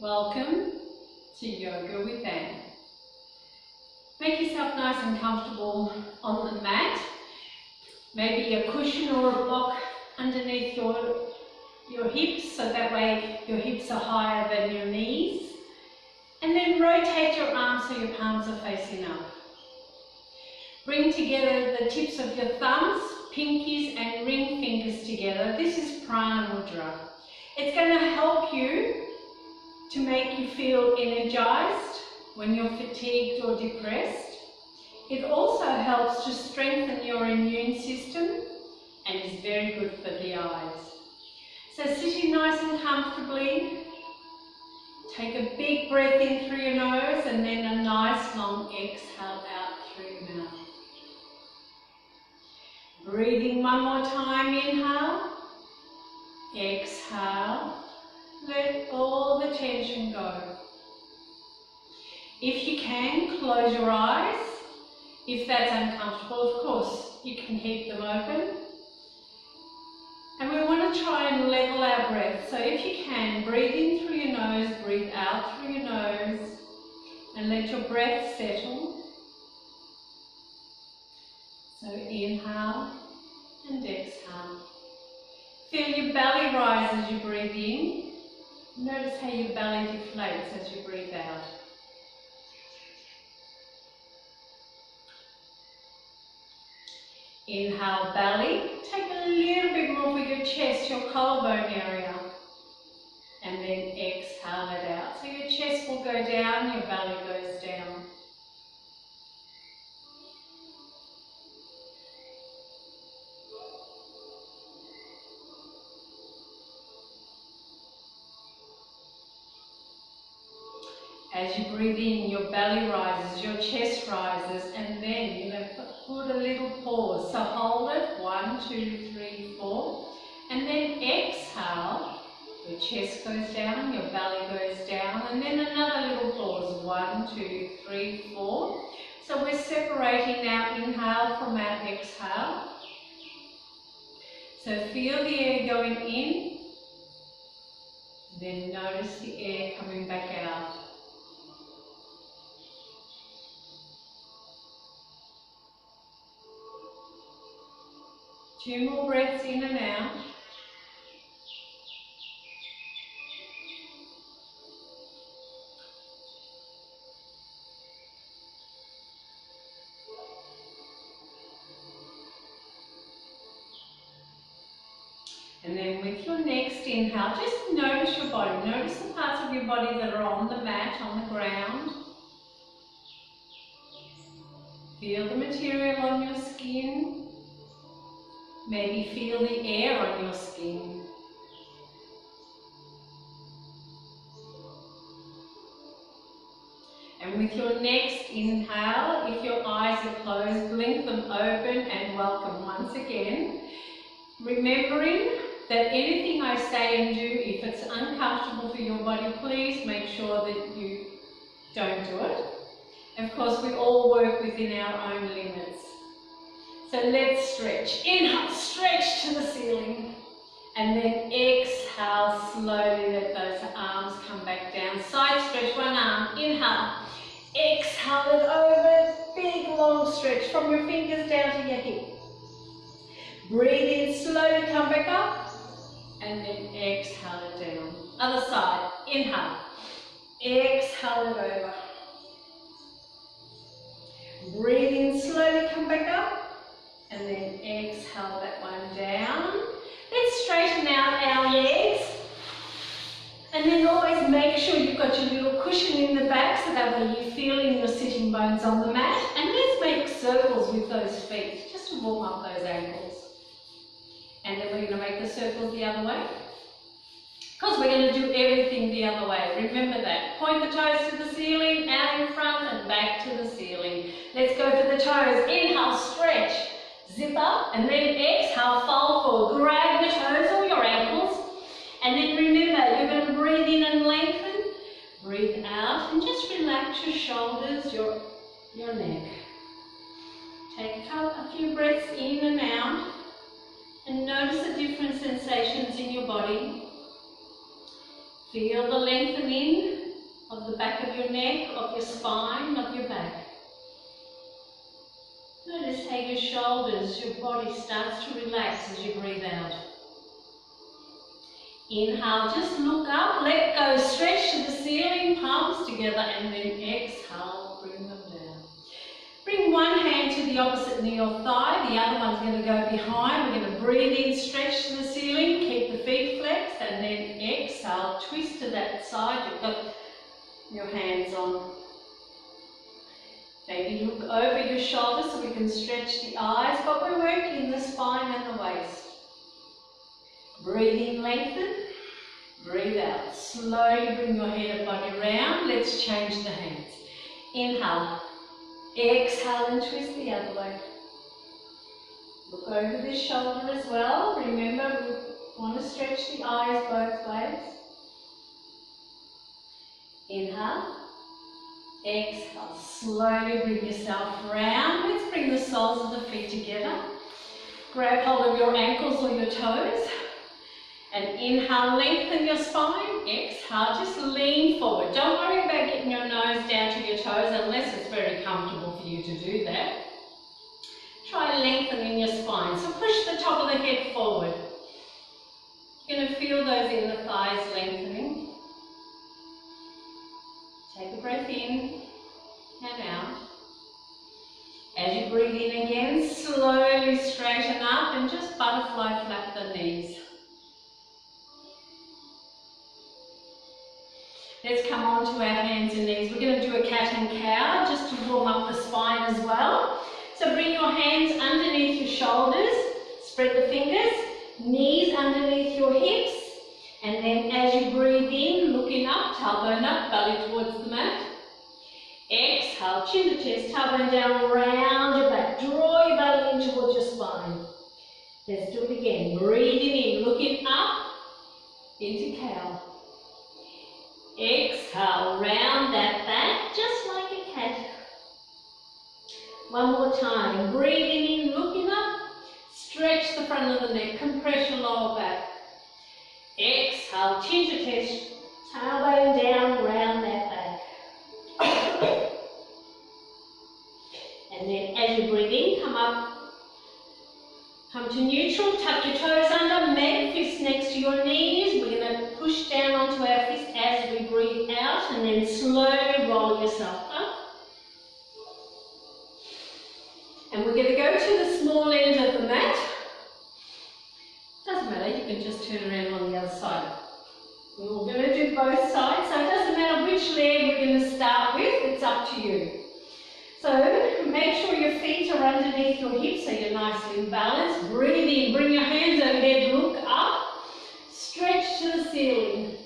Welcome to Yoga with Anne. Make yourself nice and comfortable on the mat. Maybe a cushion or a block underneath your hips, so that way your hips are higher than your knees. And then rotate your arms so your palms are facing up. Bring together the tips of your thumbs, pinkies and ring fingers together. This is Prana Mudra. It's going to help you to make you feel energized when you're fatigued or depressed. It also helps to strengthen your immune system and is very good for the eyes. So sitting nice and comfortably, take a big breath in through your nose and then a nice long exhale out through your mouth. Breathing one more time, inhale, exhale. Let all the tension go. If you can, close your eyes. If that's uncomfortable, of course, you can keep them open. And we want to try and level our breath. So if you can, breathe in through your nose, breathe out through your nose, and let your breath settle. So inhale and exhale. Feel your belly rise as you breathe in. Notice how your belly deflates as you breathe out. Inhale, belly. Take a little bit more with your chest, your collarbone area. And then exhale it out. So your chest will go down, your belly goes down. As you breathe in, your belly rises, your chest rises, and then you're going to put a little pause. So hold it, 1, 2, 3, 4, and then exhale. Your chest goes down, your belly goes down, and then another little pause, 1, 2, 3, 4. So we're separating our inhale from our exhale. So feel the air going in, then notice the air coming back out. Two more breaths in and out. And then with your next inhale, just notice your body. Notice the parts of your body that are on the mat, on the ground. Feel the material on your skin. Maybe feel the air on your skin. And with your next inhale, if your eyes are closed, blink them open and welcome once again. Remembering that anything I say and do, if it's uncomfortable for your body, please make sure that you don't do it. Of course, we all work within our own limits. So let's stretch. Inhale, stretch to the ceiling. And then exhale, slowly let those arms come back down. Side stretch, one arm, inhale. Exhale it over, big long stretch from your fingers down to your hip. Breathe in, slowly come back up. And then exhale it down. Other side, inhale. Exhale it over. Breathe in, slowly come back up. And then exhale that one down. Let's straighten out our legs. And then always make sure you've got your little cushion in the back so that way you're feeling your sitting bones on the mat. And let's make circles with those feet, just to warm up those ankles. And then we're going to make the circles the other way. Because we're going to do everything the other way. Remember that. Point the toes to the ceiling, out in front and back to the ceiling. Let's go for the toes. Inhale, stretch. Zip up and then exhale, fold forward. Grab your toes or your ankles. And then remember, you're going to breathe in and lengthen. Breathe out and just relax your shoulders, your neck. Take a few breaths in and out. And notice the different sensations in your body. Feel the lengthening of the back of your neck, of your spine, of your back. Notice how your shoulders, your body starts to relax as you breathe out. Inhale, just look up, let go, stretch to the ceiling, palms together, and then exhale, bring them down. Bring one hand to the opposite knee or thigh, the other one's going to go behind. We're going to breathe in, stretch to the ceiling, keep the feet flexed, and then exhale, twist to that side. You've got your hands on. Maybe look over your shoulders so we can stretch the eyes, but we're working the spine and the waist. Breathe in, lengthen. Breathe out. Slowly bring your head and body round. Let's change the hands. Inhale. Exhale and twist the other way. Look over this shoulder as well. Remember, we want to stretch the eyes both ways. Inhale. Exhale. Slowly bring yourself round. Let's bring the soles of the feet together. Grab hold of your ankles or your toes. And inhale, lengthen your spine. Exhale, just lean forward. Don't worry about getting your nose down to your toes unless it's very comfortable for you to do that. Try lengthening your spine. So push the top of the head forward. You're going to feel those inner thighs lengthening. Take a breath in and out. As you breathe in again, slowly straighten up and just butterfly flap the knees. Let's come on to our hands and knees. We're going to do a cat and cow just to warm up the spine as well. So bring your hands underneath your shoulders, spread the fingers, knees underneath your hips, and then as you breathe in, looking up, tailbone up, belly towards the mat. Exhale, chin to chest, tailbone down, round your back. Draw your belly in towards your spine. Let's do it again. Breathing in, looking up into cow. Exhale, round that back, just like a cat. One more time. Breathing in, looking up. Stretch the front of the neck, compress your lower back. Exhale, chin to chest, tailbone down, round that back. And then as you breathe in, come up. Come to neutral, tuck your toes under, make fists next to your knees. We're going to push down onto our fist as we breathe out and then slowly roll yourself up. And we're going to go to the small end of the mat. Doesn't matter, you can just turn around on the other side. We're going to do both sides, so it doesn't matter which leg we're going to start with, it's up to you. So make sure your feet are underneath your hips so you're nicely balanced. Breathe in, bring your hands overhead, look up, stretch to the ceiling.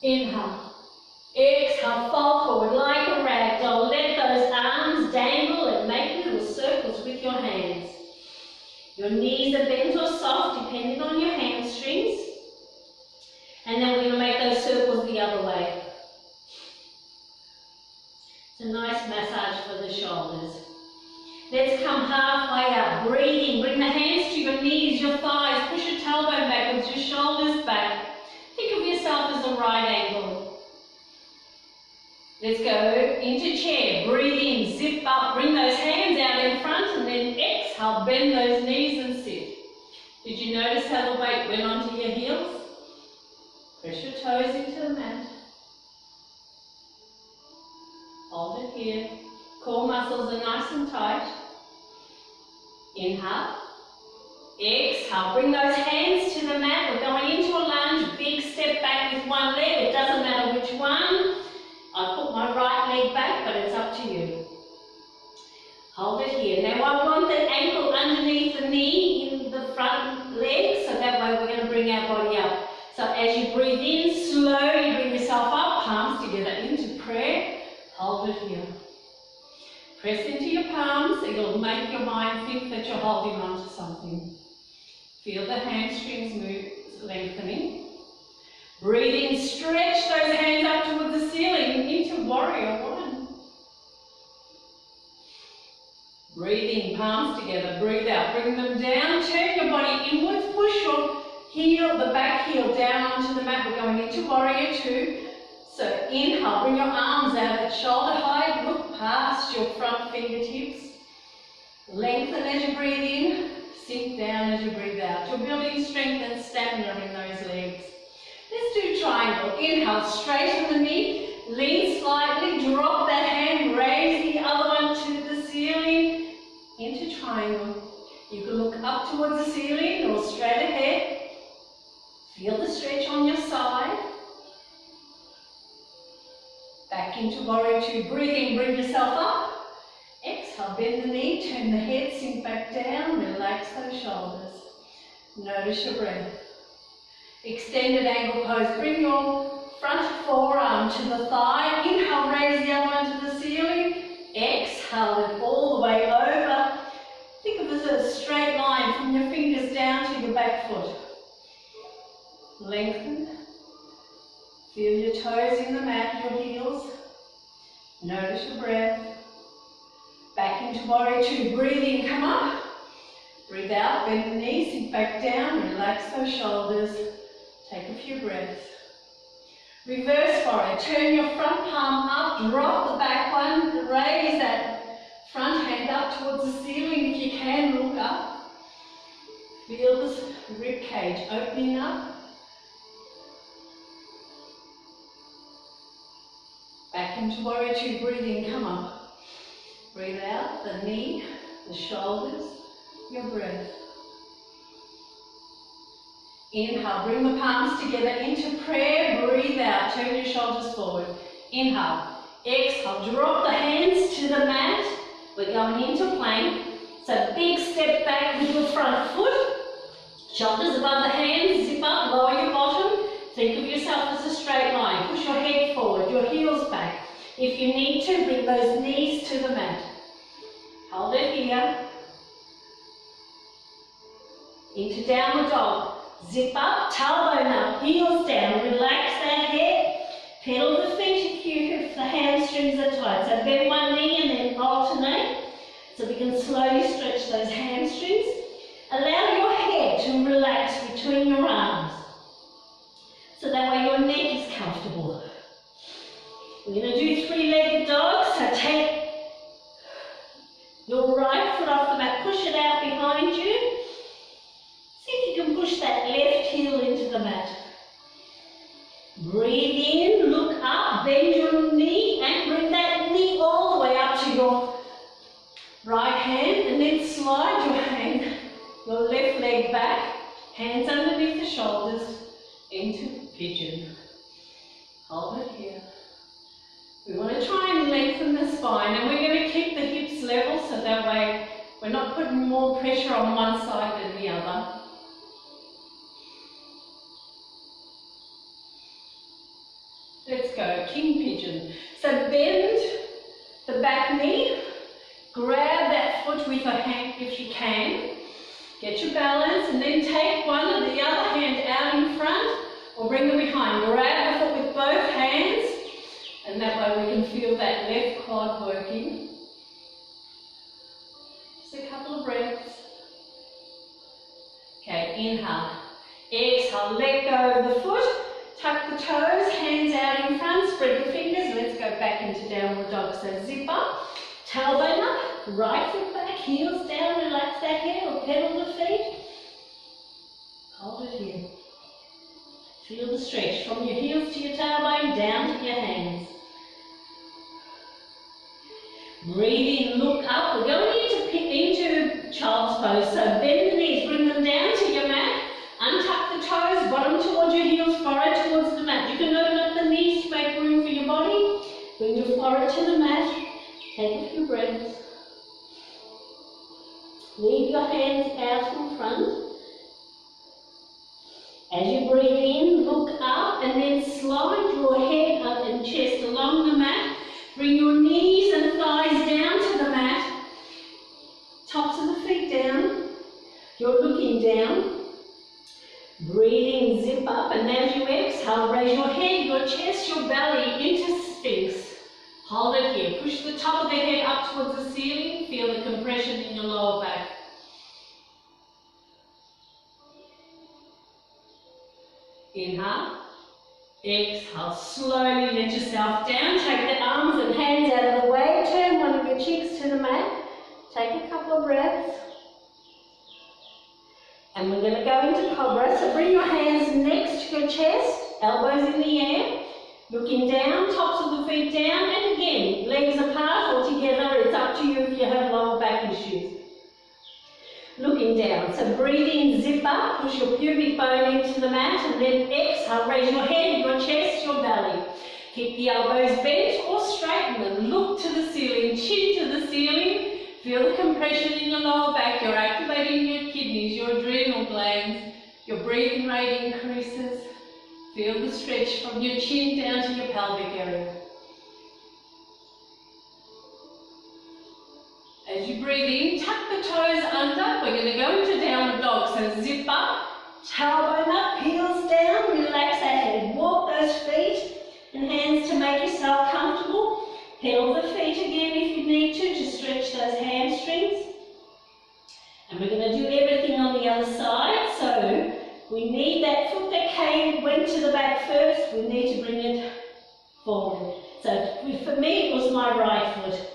Inhale. Exhale, fold forward like a rag doll. Let those arms dangle and make little circles with your hands. Your knees are bent or soft depending on your hamstrings. And then we're going to make those circles the other way. It's a nice massage for the shoulders. Let's come halfway up. Breathing. Bring the hands to your knees, your thighs. Push your tailbone backwards, your shoulders back. Think of yourself as a right angle. Let's go into chair. Breathe in, zip up. Bring those hands out in front and then exhale. Bend those knees and sit. Did you notice how the weight went onto your heels? Press your toes into the mat. Hold it here. Core muscles are nice and tight. Inhale. Exhale. Bring those hands to the mat. We're going into a lunge. Big step back with one leg. It doesn't matter which one. I put my right leg back, but it's up to you. Hold it here. Now I want the ankle underneath the knee in the front leg, so that way we're going to bring our body up. So as you breathe in, slowly bring yourself up, palms together into prayer. Hold it here. Press into your palms, it'll make your mind think that you're holding on to something. Feel the hamstrings move, lengthening. Breathe in, stretch those hands up towards the ceiling into warrior one. Breathe in, palms together, breathe out, bring them down, turn your body inwards, push your heel, the back heel down onto the mat. We're going into warrior two. So inhale, bring your arms out at shoulder height, look past your front fingertips. Lengthen as you breathe in, sink down as you breathe out. You're building strength and stamina in those legs. Let's do triangle. Inhale, straighten the knee, lean slightly, drop that hand, raise the other one to the ceiling, into triangle. You can look up towards the ceiling or straight ahead. Feel the stretch on your side. Back into warrior two. Breathe in, bring yourself up. Exhale, bend the knee, turn the head, sink back down, relax those shoulders. Notice your breath. Extended angle pose. Bring your front forearm to the thigh. Inhale, raise the other one to the ceiling. Exhale it all the way over. Think of it as a straight line from your fingers down to your back foot. Lengthen. Feel your toes in the mat, your heels. Notice your breath. Back into warrior two. Breathe in, come up. Breathe out, bend the knees, sink back down, relax those shoulders. Take a few breaths. Reverse warrior. Turn your front palm up, drop the back one, raise that front hand up towards the ceiling if you can, look up. Feel this rib cage opening up. Back into warrior two, breathe in, come up. Breathe out, the knee, the shoulders, your breath. Inhale, bring the palms together into prayer, breathe out, turn your shoulders forward. Inhale, exhale, drop the hands to the mat. We're going into plank. So big step back with your front foot, shoulders above the hands, zip up, lower your bottom. Think of yourself as a straight line. Push your head forward, your heels back. If you need to, bring those knees to the mat. Hold it here. Into downward dog. Zip up, tailbone up, heels down. Relax that head. Pedal the feet if the hamstrings are tight. So bend one knee and then alternate. So we can slowly stretch those hamstrings. Allow your head to relax between your arms. So that way your neck is comfortable. We're going to do three-legged dogs. So take your right foot off the mat, push it out behind you. See if you can push that left heel into the mat. Breathe in, look up, bend your knee and bring that knee all the way up to your right hand and then slide your hand, your left leg back, hands underneath the shoulders into pigeon. Hold it here. We want to try and lengthen the spine and we're going to keep the hips level so that way we're not putting more pressure on one side than the other. Let's go, king pigeon. So bend the back knee, grab that foot with a hand if you can, get your balance and then take one of the other hand out in front or bring it behind. Grab the foot with both hands and that way we can feel that left quad working. Just a couple of breaths. Okay, inhale. Exhale, let go of the foot. Tuck the toes, hands out in front, spread the fingers. Let's go back into downward dog. So zip up, tailbone up, right foot back, heels down, relax that head or pedal the feet. Hold it here. Feel the stretch from your heels to your tailbone, down to your hands. Breathe in, look up. We're going into child's pose. So bend the knees, bring them down to your mat. Untuck the toes, bottom towards your heels, forehead towards the mat. You can open up the knees to make room for your body. Bring your forehead to the mat. Take a few breaths. Leave your hands out in front. As you breathe in, look up and then slide your head up and chest along the mat. Bring your knees and thighs down to the mat. Tops of the feet down. You're looking down. Breathe in, zip up, and as you exhale, raise your head, your chest, your belly into Sphinx. Hold it here. Push the top of the head up towards the ceiling. Feel the compression in your lower back. Inhale. Exhale, slowly let yourself down. Take the arms and hands out of the way. Turn one of your cheeks to the mat. Take a couple of breaths. And we're going to go into Cobra. So bring your hands next to your chest, elbows in the air. Looking down, tops of the feet down. And again, legs apart or together. It's up to you if you have lower back issues. Looking down. So breathe in, zip up, push your pubic bone into the mat, and then exhale, raise your head, your chest, your belly. Keep the elbows bent or straighten them. Look to the ceiling, chin to the ceiling. Feel the compression in your lower back. You're activating your kidneys, your adrenal glands. Your breathing rate increases. Feel the stretch from your chin down to your pelvic area. As you breathe in, tuck the toes under. We're going to go into downward dog. So zip up, tailbone up, heels down, relax that head. Walk those feet and hands to make yourself comfortable. Pedal the feet again if you need to stretch those hamstrings. And we're going to do everything on the other side. So we need that foot that went to the back first. We need to bring it forward. So for me, it was my right foot.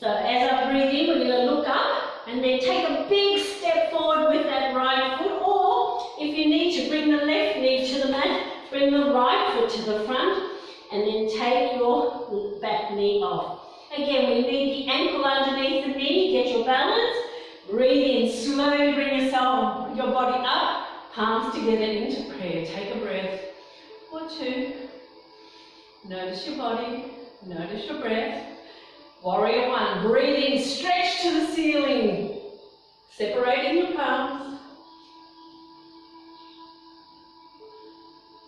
So as I breathe in, we're going to look up and then take a big step forward with that right foot. Or if you need to bring the left knee to the mat, bring the right foot to the front and then take your back knee off. Again, we need the ankle underneath the knee. Get your balance. Breathe in, slowly bring your body up, palms together into prayer. Take a breath or two. Notice your body, notice your breath. Warrior one, breathe in, stretch to the ceiling. Separating your palms.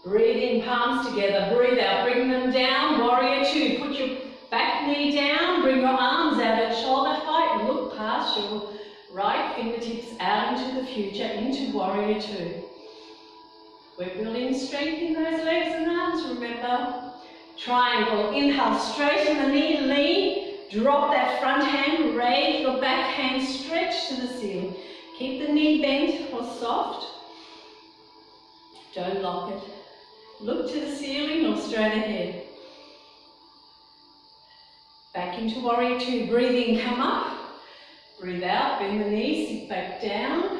Breathe in, palms together. Breathe out, bring them down. Warrior two, put your back knee down. Bring your arms out at shoulder height. Look past your right fingertips out into the future, into warrior two. We're building strength in those legs and arms, remember. Triangle, inhale, straighten the knee, lean. Drop that front hand, raise your back hand, stretch to the ceiling. Keep the knee bent or soft. Don't lock it. Look to the ceiling or straight ahead. Back into warrior two. Breathe in, come up. Breathe out, bend the knees, sit back down.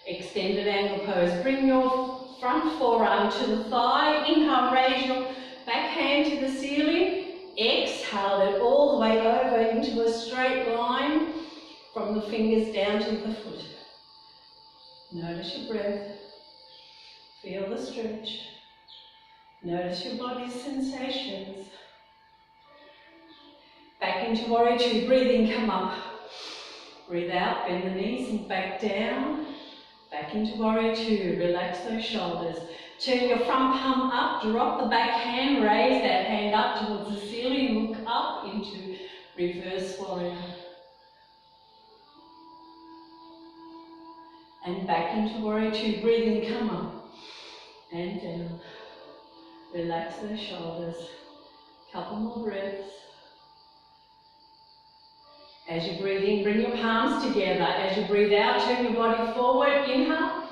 Extended angle pose. Bring your front forearm to the thigh. Inhale, raise your back hand to the ceiling. Exhale it all the way over into a straight line from the fingers down to the foot. Notice your breath. Feel the stretch. Notice your body's sensations. Back into warrior two. Breathe in, come up. Breathe out, bend the knees and back down. Back into warrior two. Relax those shoulders. Turn your front palm up, drop the back hand, raise that hand up towards the ceiling, look up into reverse warrior. And back into warrior two, breathe in, come up and down. Relax those shoulders. Couple more breaths. As you breathe in, bring your palms together. As you breathe out, turn your body forward, inhale.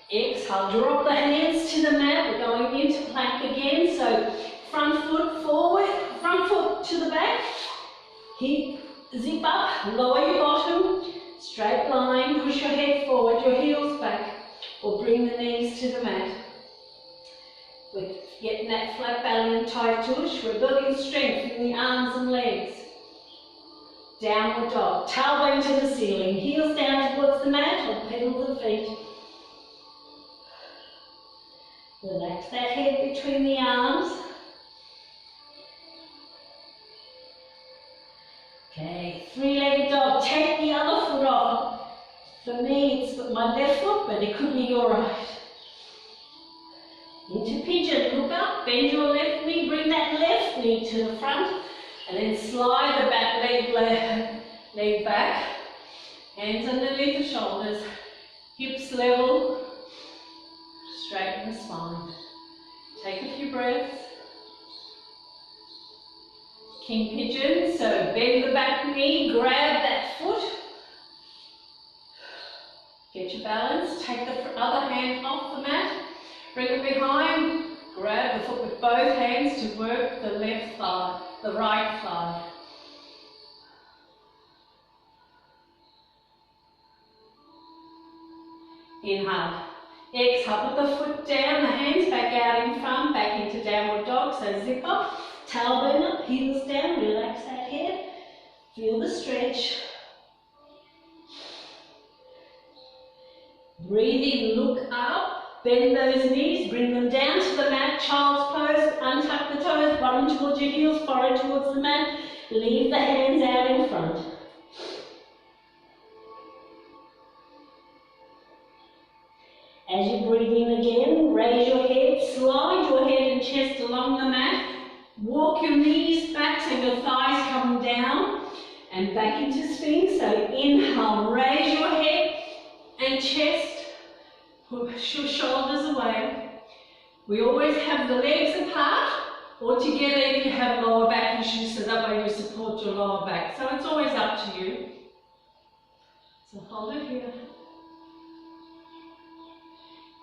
Exhale, drop the hands to the mat. We're going into plank again. So front foot forward, front foot to the back. Hip, zip up, lower your bottom. Straight line, push your head forward, your heels back. Or bring the knees to the mat. We're getting that flat belly and tight tush. We're building strength in the arms and legs. Downward dog, tailbone to the ceiling. Heels down towards the mat or pedal the feet. Relax that head between the arms. Okay, three-legged dog. Take the other foot off. For me, it's my left foot, but it could be your right. Into pigeon. Look up, bend your left knee, bring that left knee to the front, and then slide the back leg back. Hands underneath the shoulders. Hips level. Straighten the spine. Take a few breaths. King pigeon, so bend the back knee, grab that foot. Get your balance, take the other hand off the mat, bring it behind, Grab the foot with both hands to work the left thigh, the right thigh. Inhale. Exhale, put the foot down, the hands back out in front, back into downward dog, so zip up, tailbone up, heels down, relax that head, feel the stretch. Breathe in, look up, bend those knees, bring them down to the mat, child's pose, untuck the toes, bottom towards your heels, forehead towards the mat, leave the hands out in front. As you breathe in again, raise your head, slide your head and chest along the mat, walk your knees back so your thighs come down and back into sphinx. So inhale, raise your head and chest, push your shoulders away. We always have the legs apart or together if you have lower back issues, so that way you support your lower back. So it's always up to you. So hold it here.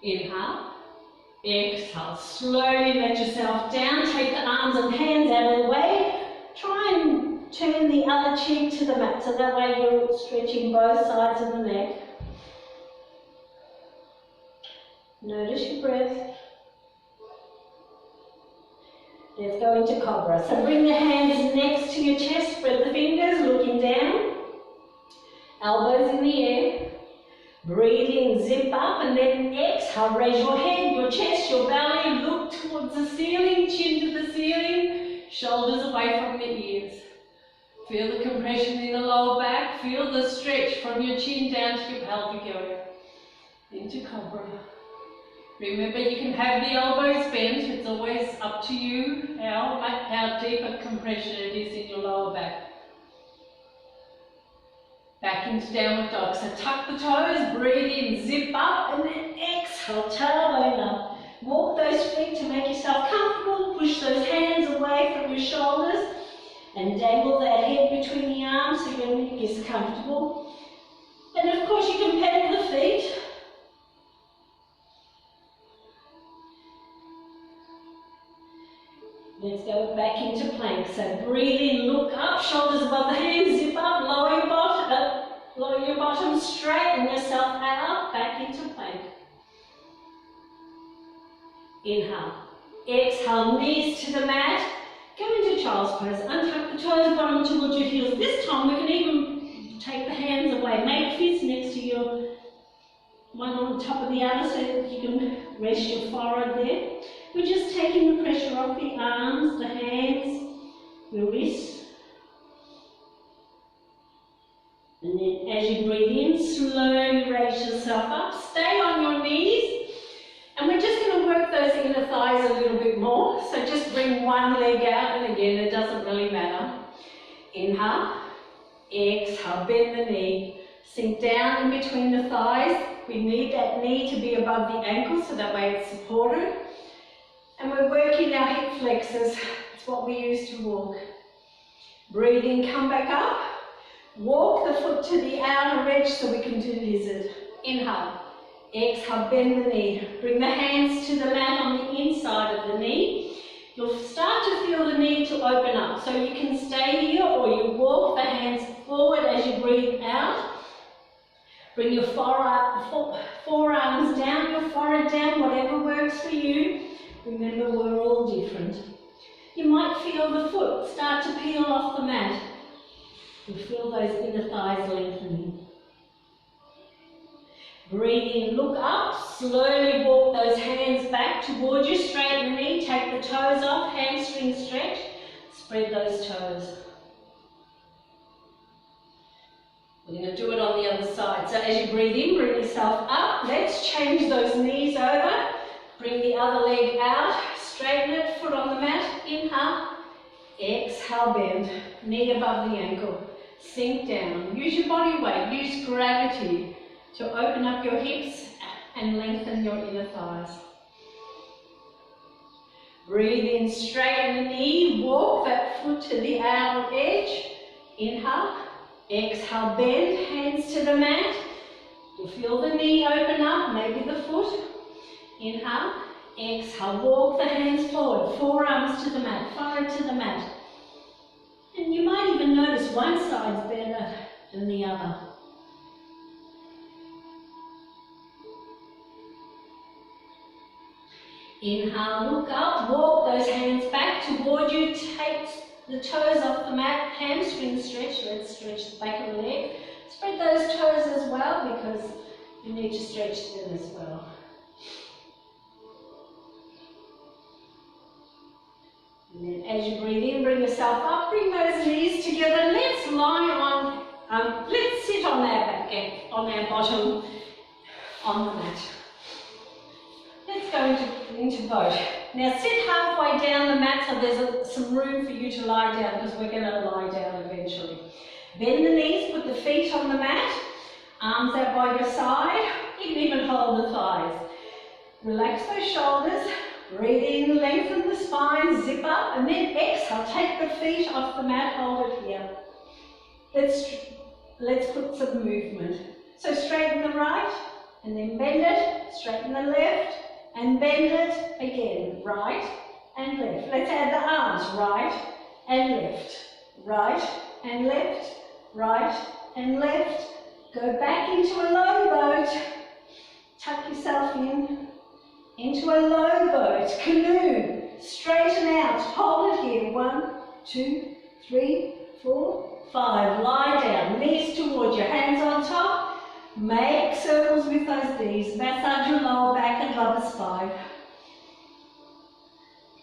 Inhale, exhale, slowly let yourself down, take the arms and hands out of the way, try and turn the other cheek to the mat, so that way you're stretching both sides of the neck. Notice your breath. Let's go into Cobra. So bring the hands next to your chest, spread the fingers, looking down, elbows in the air. Breathe in, zip up, and then exhale, raise your head, your chest, your belly, look towards the ceiling, chin to the ceiling, shoulders away from the ears. Feel the compression in the lower back, feel the stretch from your chin down to your pelvic area. Into Cobra. Remember, you can have the elbows bent, it's always up to you how deep a compression it is in your lower back. Back into downward dog. So tuck the toes, breathe in, zip up, and then exhale, tailbone up. Walk those feet to make yourself comfortable. Push those hands away from your shoulders and dangle that head between the arms so your neck is comfortable. And of course you can pedal the feet. Let's go back into plank. So breathe in, look up, shoulders above the hands, zip up, lower your bottom, straighten yourself out, back into plank. Inhale. Exhale, knees to the mat. Go into child's pose. Untuck the toes, bottom towards your heels. This time we can even take the hands away. Make fists next to your one on top of the other so that you can rest your forehead there. We're just taking the pressure off the arms, the hands, your wrists. And then as you breathe in, slowly raise yourself up. Stay on your knees. And we're just going to work those inner thighs a little bit more. So just bring one leg out, and again, it doesn't really matter. Inhale, exhale, bend the knee. Sink down in between the thighs. We need that knee to be above the ankle so that way it's supported. And we're working our hip flexors. It's what we use to walk. Breathe in, come back up. Walk the foot to the outer edge so we can do lizard. Inhale. Exhale, bend the knee. Bring the hands to the mat on the inside of the knee. You'll start to feel the need to open up. So you can stay here or you walk the hands forward as you breathe out. Bring your forearms down, your forehead down, whatever works for you. Remember, we're all different. You might feel the foot start to peel off the mat. You feel those inner thighs lengthening. Breathe in, look up, slowly walk those hands back towards you, straighten the knee, take the toes off, hamstring stretch, spread those toes. We're going to do it on the other side. So as you breathe in, bring yourself up. Let's change those knees over. Bring the other leg out. Straighten it, foot on the mat. Inhale. Exhale, bend. Knee above the ankle. Sink down. Use your body weight. Use gravity to open up your hips and lengthen your inner thighs. Breathe in, straighten the knee. Walk that foot to the outer edge. Inhale. Exhale, bend, hands to the mat. You feel the knee open up, maybe the foot. Inhale. Exhale, walk the hands forward, forearms to the mat, forehead to the mat. And you might even notice one side's better than the other. Inhale, look up, walk those hands back toward you, take the toes off the mat, hamstring stretch, let's stretch the back of the leg. Spread those toes as well because you need to stretch them as well. And then as you breathe in, bring yourself up, bring those knees together. Let's lie on, let's sit on our back, on our bottom on the mat. Let's go into boat. Now sit halfway down the mat so there's some room for you to lie down because we're going to lie down eventually. Bend the knees, put the feet on the mat, arms out by your side, you can even hold the thighs. Relax those shoulders, breathe in, lengthen the spine, zip up, and then exhale, take the feet off the mat, hold it here. Let's put some movement. So straighten the right, and then bend it, straighten the left, and bend it again, right and left. Let's add the arms, right and left, right and left, right and left. Go back into a low boat, tuck yourself into a low boat, canoe, straighten out, hold it here, 1, 2, 3, 4, 5, lie down, knees towards you, hands on top. Make circles with those knees, massage your lower back and lower spine.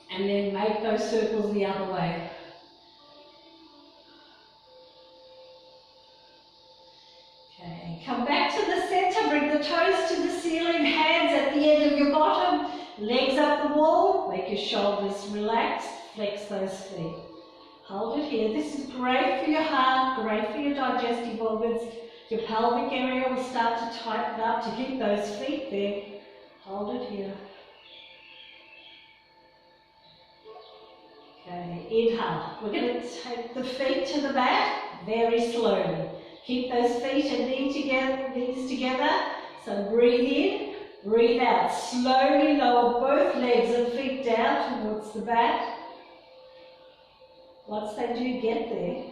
And then make those circles the other way. Okay, come back to the center, bring the toes to the ceiling, hands at the end of your bottom, legs up the wall, make your shoulders relaxed, flex those feet. Hold it here. This is great for your heart, great for your digestive organs. Your pelvic area will start to tighten up to keep those feet there. Hold it here. Okay, inhale. We're going to take the feet to the mat very slowly. Keep those feet and knees together. So breathe in, breathe out. Slowly lower both legs and feet down towards the mat. Once they do get there,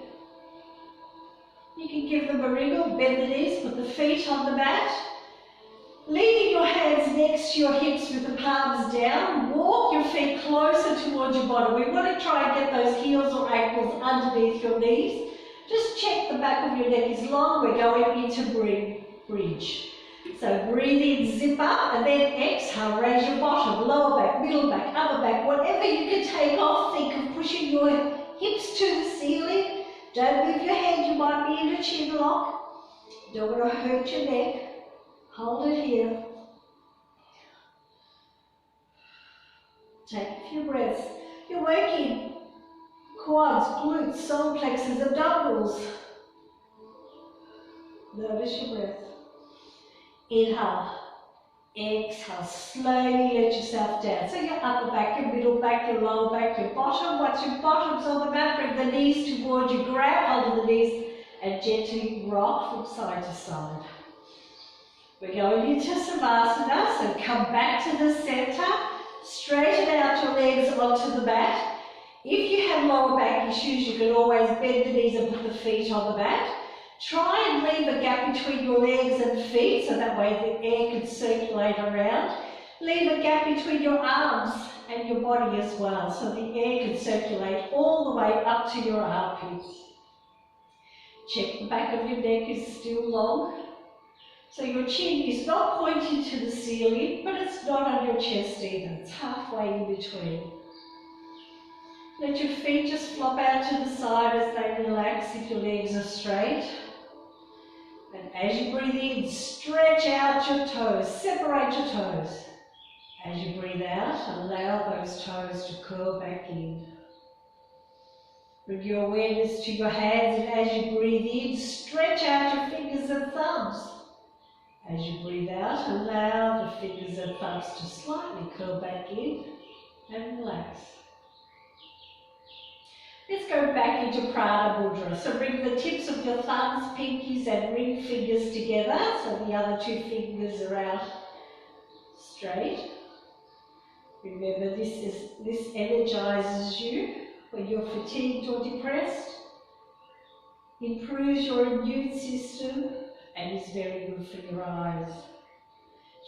you can give them a wriggle, bend the knees, put the feet on the mat. Leaving your hands next to your hips with the palms down. Walk your feet closer towards your body. We want to try and get those heels or ankles underneath your knees. Just check the back of your neck is long. We're going into bridge. So breathe in, zip up, and then exhale. Raise your bottom, lower back, middle back, upper back. Whatever you can take off, think of pushing your hips to the ceiling. Don't move your head, you might be in a chin lock. Don't want to hurt your neck. Hold it here. Take a few breaths. You're working quads, glutes, solar plexus, abdominals. Notice your breath. Inhale. Exhale. Slowly let yourself down. So your upper back, your middle back, your lower back, your bottom. Once your bottom's on the mat, bring the knees towards you. Grab hold of the knees and gently rock from side to side. We're going into Savasana, so come back to the center. Straighten out your legs onto the mat. If you have lower back issues, you can always bend the knees and put the feet on the mat. Try and leave a gap between your legs and feet so that way the air can circulate around. Leave a gap between your arms and your body as well so the air can circulate all the way up to your armpits. Check the back of your neck is still long. So your chin is not pointing to the ceiling, but it's not on your chest either. It's halfway in between. Let your feet just flop out to the side as they relax if your legs are straight. And as you breathe in, stretch out your toes, separate your toes. As you breathe out, allow those toes to curl back in. Bring your awareness to your hands, and as you breathe in, stretch out your fingers and thumbs. As you breathe out, allow the fingers and thumbs to slightly curl back in and relax. Let's go back into Prana Mudra. So bring the tips of your thumbs, pinkies and ring fingers together. So the other two fingers are out straight. Remember, this energizes you when you're fatigued or depressed, improves your immune system, and is very good for your eyes.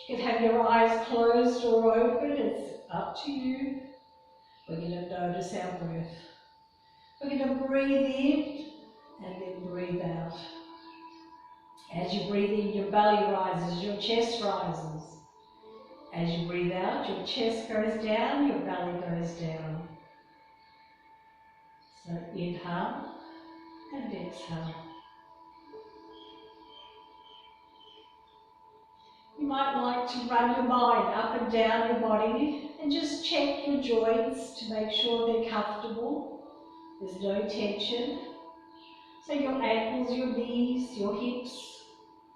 You can have your eyes closed or open, it's up to you. We're going to notice our breath. We're going to breathe in and then breathe out. As you breathe in, your belly rises, your chest rises. As you breathe out, your chest goes down, your belly goes down. So inhale and exhale. You might like to run your mind up and down your body and just check your joints to make sure they're comfortable. There's no tension. So your ankles, your knees, your hips,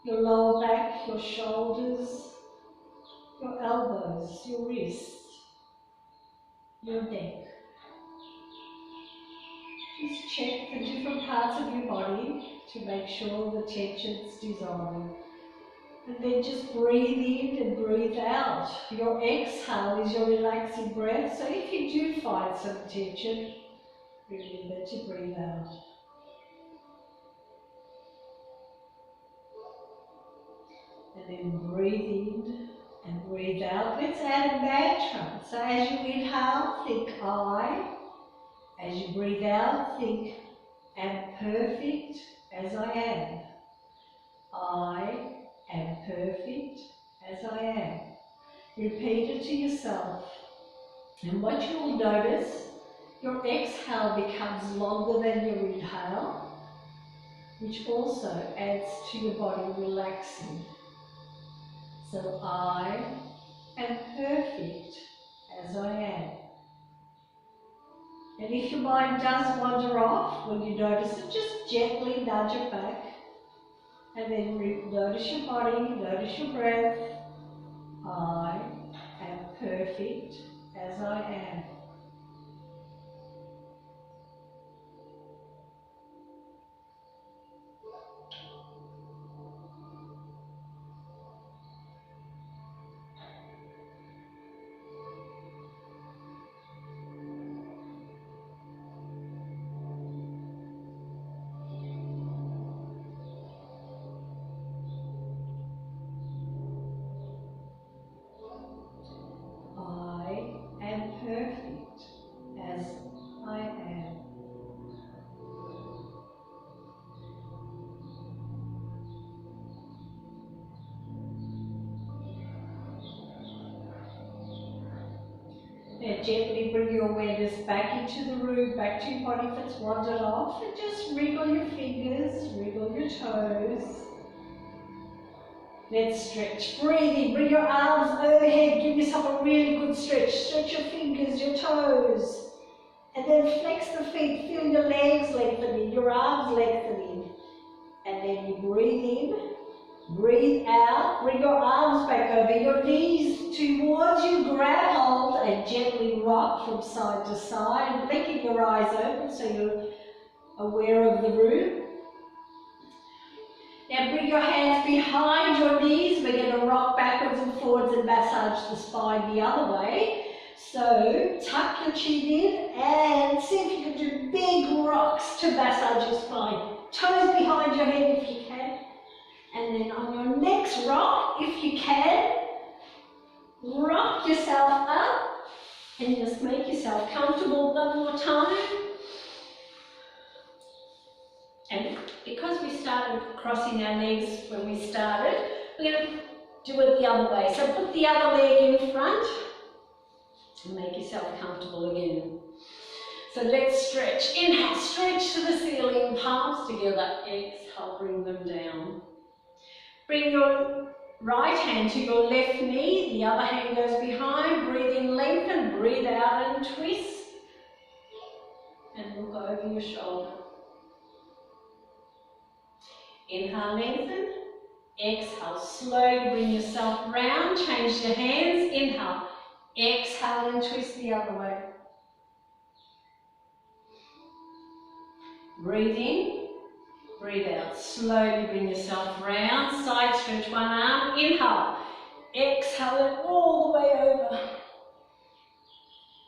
your lower back, your shoulders, your elbows, your wrists, your neck. Just check the different parts of your body to make sure the tension's dissolving. And then just breathe in and breathe out. Your exhale is your relaxing breath. So if you do find some tension, remember to breathe out. And then breathe in and breathe out. Let's add a mantra. So as you inhale, think I. As you breathe out, think am perfect as I am. I am perfect as I am. Repeat it to yourself. And what you will notice, your exhale becomes longer than your inhale, which also adds to your body relaxing. So I am perfect as I am. And if your mind does wander off, when you notice it, just gently nudge it back. And then notice your body, notice your breath. I am perfect as I am. Perfect as I am. Now gently bring your awareness back into the room, back to your body if it's wandered off, and just wriggle your fingers, wriggle your toes. Let's stretch. Breathe in, bring your arms overhead, give yourself a really good stretch. Stretch your fingers, your toes. And then flex the feet, feel your legs lengthening, your arms lengthening. And then you breathe in, breathe out, bring your arms back over your knees towards you, grab hold and gently rock from side to side, blinking your eyes open so you're aware of the room. Now bring your hands behind your knees. We're going to rock backwards and forwards and massage the spine the other way. So tuck your chin in and see if you can do big rocks to massage your spine. Toes behind your head if you can. And then on your next rock, if you can, rock yourself up and just make yourself comfortable one more time. And because we started crossing our legs when we started, we're going to do it the other way. So put the other leg in front and make yourself comfortable again. So let's stretch. Inhale, stretch to the ceiling, palms together. Exhale, bring them down. Bring your right hand to your left knee, the other hand goes behind. Breathe in, lengthen, breathe out and twist. And look over your shoulder. Inhale, lengthen. Exhale, slowly bring yourself round, change your hands. Inhale, exhale and twist the other way. Breathe in, breathe out. Slowly bring yourself round, side stretch one arm. Inhale, exhale it all the way over.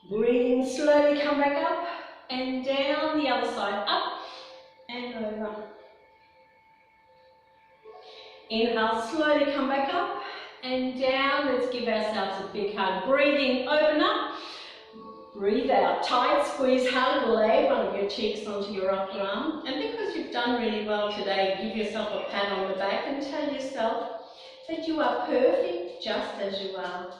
Breathing, slowly come back up and down. The other side, up and over. Inhale, slowly come back up and down. Let's give ourselves a big hug. Breathing, open up. Breathe out, tight squeeze, hug, lay one of your cheeks onto your upper arm. And because you've done really well today, give yourself a pat on the back and tell yourself that you are perfect just as you are.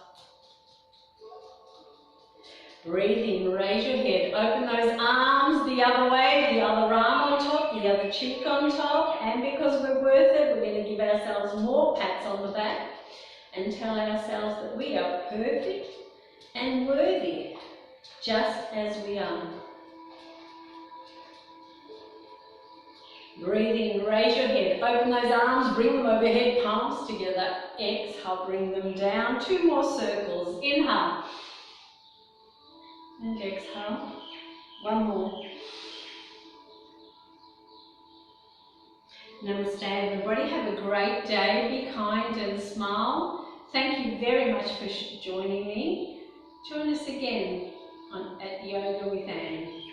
Breathe in, raise your head, open those arms the other way, the other arm on top, the other cheek on top. And because we're worth it, we're going to give ourselves more pats on the back and tell ourselves that we are perfect and worthy, just as we are. Breathe in, raise your head, open those arms, bring them overhead, palms together. Exhale, bring them down. 2 more circles. Inhale. And exhale. 1 more. Namaste everybody. Have a great day. Be kind and smile. Thank you very much for joining me. Join us again at Yoga with Anne.